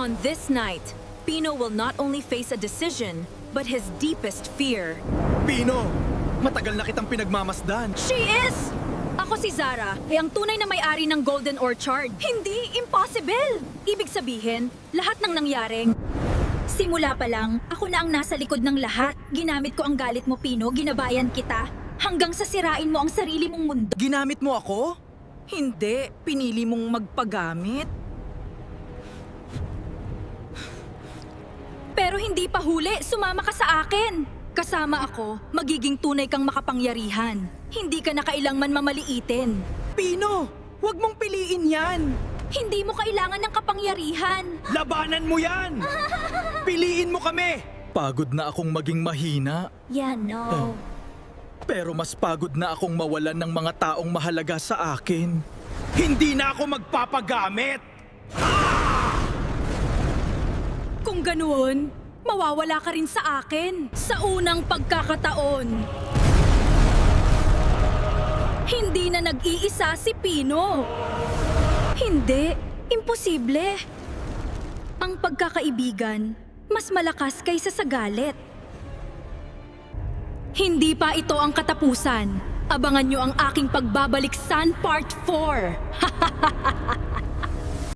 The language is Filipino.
On this night, Pino will not only face a decision, but his deepest fear. Pino, matagal na kitang pinagmamasdan. She is! Ako si Zara, ay ang tunay na may-ari ng Golden Orchard. Hindi impossible! Ibig sabihin, lahat ng nangyaring. Simula pa lang, ako na ang nasa likod ng lahat. Ginamit ko ang galit mo, Pino, ginabayan kita. Hanggang sa sirain mo ang sarili mong mundo. Ginamit mo ako? Hindi, pinili mong magpagamit. Pero hindi pa huli, sumama ka sa akin. Kasama ako, magiging tunay kang makapangyarihan. Hindi ka na kailanman mamaliitin. Pino, huwag mong piliin yan. Hindi mo kailangan ng kapangyarihan. Labanan mo yan! Piliin mo kami! Pagod na akong maging mahina, Yeah, no. pero mas pagod na akong mawalan ng mga taong mahalaga sa akin. Hindi na ako magpapagamit! Kung ganoon, mawawala ka rin sa akin sa unang pagkakataon. Hindi na nag-iisa si Pino. Hindi, imposible. Ang pagkakaibigan, mas malakas kaysa sa galit. Hindi pa ito ang katapusan. Abangan nyo ang aking pagbabalik San Part 4.